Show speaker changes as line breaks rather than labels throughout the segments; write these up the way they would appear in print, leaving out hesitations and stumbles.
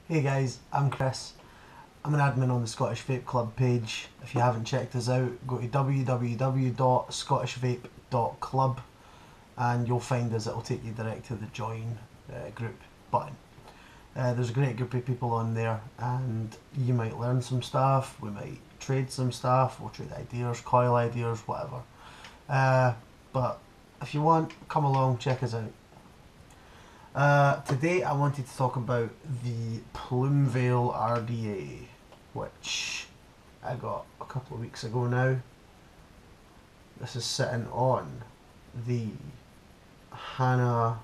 Hey guys, I'm Chris. I'm an admin on the Scottish Vape Club page. If you haven't checked us out, go to www.scottishvape.club and you'll find us. It'll take you direct to the join group button. There's a great group of people on there and you might learn some stuff, we might trade some stuff, we'll trade ideas, coil ideas, whatever. But if you want, come along, check us out. Today I wanted to talk about the Plume Veil RDA, which I got a couple of weeks ago now. This is sitting on the Hana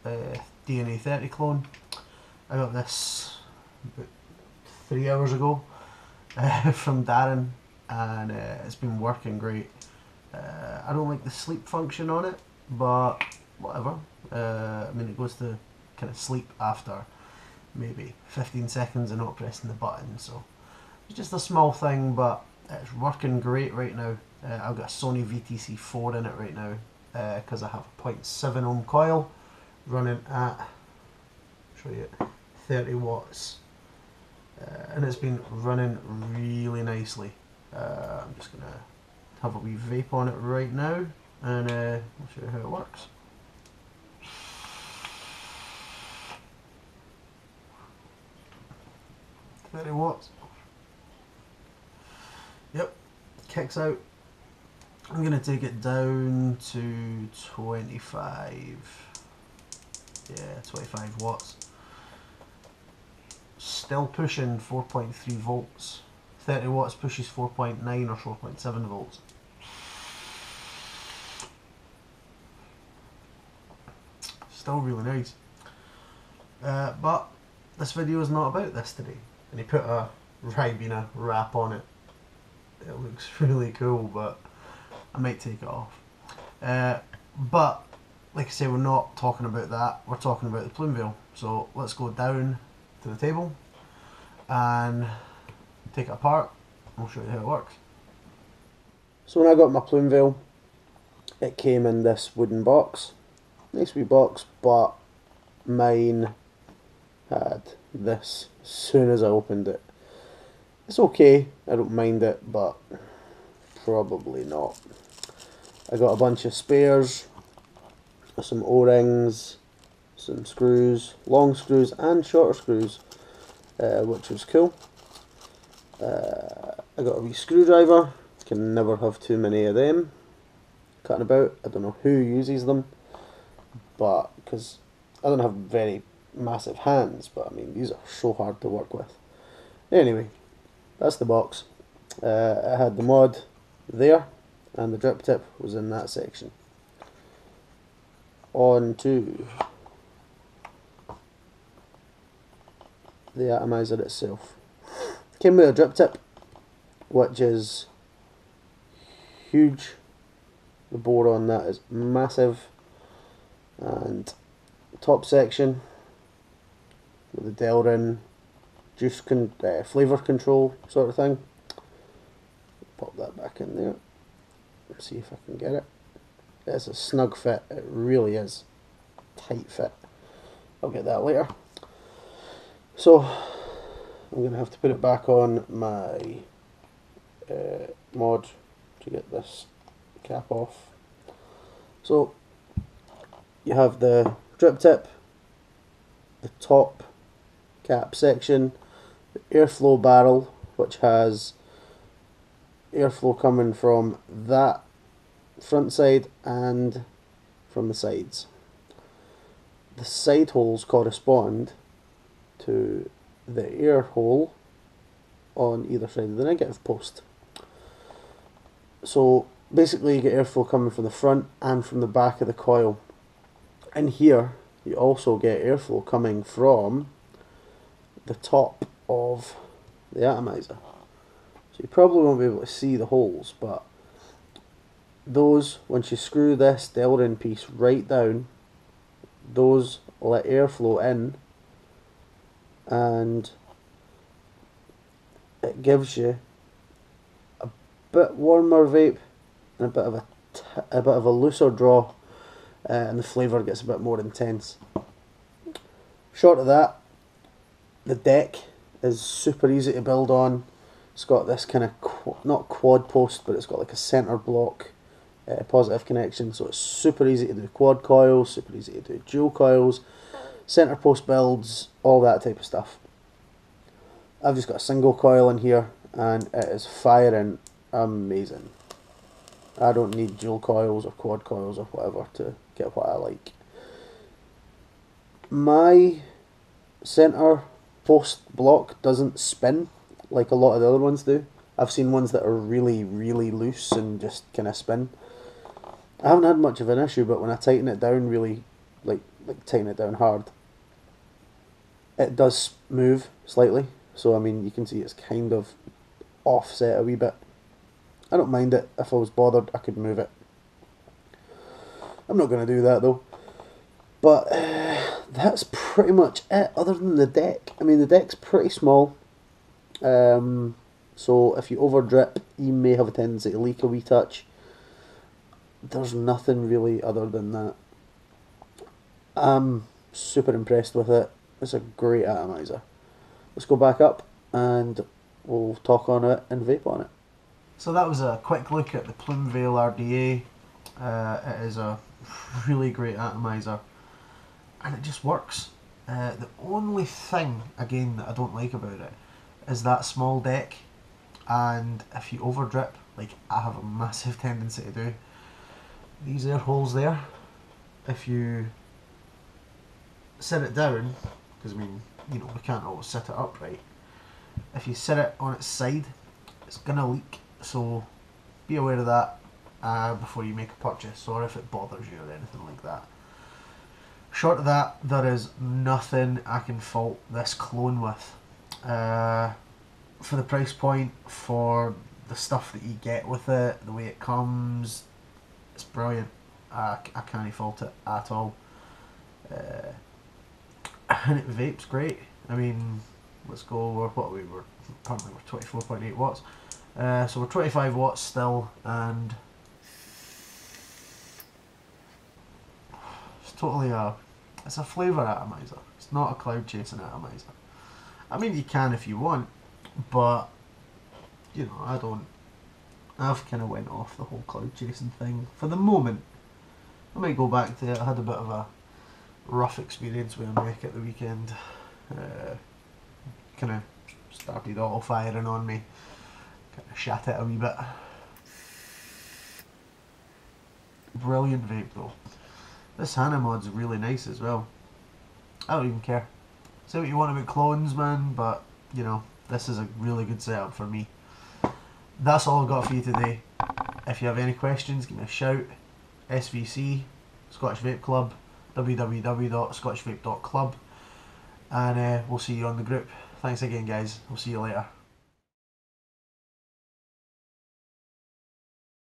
DNA 30 clone. I got this about 3 hours ago from Darren, and it's been working great. I don't like the sleep function on it, but whatever. I mean, it goes to kind of sleep after maybe 15 seconds of not pressing the button, so it's just a small thing, but it's working great right now. I've got a Sony VTC4 in it right now because I have a 0.7 ohm coil running at, show you, 30 watts, and it's been running really nicely. I'm just gonna have a wee vape on it right now, and I'll show you how it works. Watts. Yep, kicks out. I'm going to take it down to 25. Yeah, 25 watts. Still pushing 4.3 volts. 30 watts pushes 4.9 or 4.7 volts. Still really nice. But this video is not about this today. And he put a Ribena wrap on it. It looks really cool, but I might take it off. But, like I say, we're not talking about that. We're talking about the Plume Veil. So let's go down to the table and take it apart. I'll show you how it works. So when I got my Plume Veil, it came in this wooden box. Nice wee box, but mine had this as soon as I opened it. It's okay, I don't mind it, but probably not. I got a bunch of spares, some O-rings, some screws, long screws and shorter screws, which was cool. I got a wee screwdriver, can never have too many of them cutting about. I don't know who uses them, but because I don't have very massive hands, but I mean, these are so hard to work with. Anyway, that's the box. I had the mod there, and the drip tip was in that section. On to the Atomiser itself. Came with a drip tip, which is huge. The bore on that is massive, and top section with the Delrin juice flavour control sort of thing. Pop that back in there. Let's see if I can get it. It's a snug fit. It really is. Tight fit. I'll get that later. So I'm going to have to put it back on my mod to get this cap off. So you have the drip tip, the top cap section, the airflow barrel, which has airflow coming from that front side and from the sides. The side holes correspond to the air hole on either side of the negative post. So basically you get airflow coming from the front and from the back of the coil. In here you also get airflow coming from the top of the Atomiser. So you probably won't be able to see the holes, but those, once you screw this Delrin piece right down, those let airflow in, and it gives you a bit warmer vape and a bit of a looser draw, and the flavour gets a bit more intense. Short of that, The deck is super easy to build on. It's got this kind of, not quad post, but it's got like a centre block positive connection, so it's super easy to do quad coils, super easy to do dual coils, centre post builds, all that type of stuff. I've just got a single coil in here and it is firing amazing. I don't need dual coils or quad coils or whatever to get what I like. My centre post block doesn't spin like a lot of the other ones do. I've seen ones that are really, really loose and just kind of spin. I haven't had much of an issue, but when I tighten it down really, like tighten it down hard, it does move slightly. So I mean, you can see it's kind of offset a wee bit. I don't mind it. If I was bothered, I could move it. I'm not going to do that though. But that's pretty much it, other than the deck. I mean, the deck's pretty small. So if you over drip, you may have a tendency to leak a wee touch. There's nothing really other than that. I'm super impressed with it. It's a great atomizer. Let's go back up and we'll talk on it and vape on it. So that was a quick look at the Plume Veil RDA. It is a really great atomizer and it just works. The only thing, again, that I don't like about it is that small deck, and if you over drip, like I have a massive tendency to do, these air holes there, if you sit it down, because I mean, you know, we can't always sit it upright, if you sit it on its side, it's going to leak, so be aware of that before you make a purchase, or if it bothers you or anything like that. Short of that, there is nothing I can fault this clone with. For the price point, for the stuff that you get with it, the way it comes, it's brilliant. I can't fault it at all. And it vapes great. I mean, let's go over what we were. Apparently we're 24.8 watts. So we're 25 watts still, and it's totally it's a flavour atomizer. It's not a cloud chasing atomizer. I mean, you can if you want, but you know, I don't. I've kind of went off the whole cloud chasing thing for the moment. I might go back to it. I had a bit of a rough experience with a mech at the weekend. Kind of started auto firing on me. Kind of shat it a wee bit. Brilliant vape though. This Hana mod's really nice as well. I don't even care. Say what you want about clones, man, but you know, this is a really good setup for me. That's all I've got for you today. If you have any questions, give me a shout. SVC, Scottish Vape Club, www.scottishvape.club, and we'll see you on the group. Thanks again, guys. We'll see you later.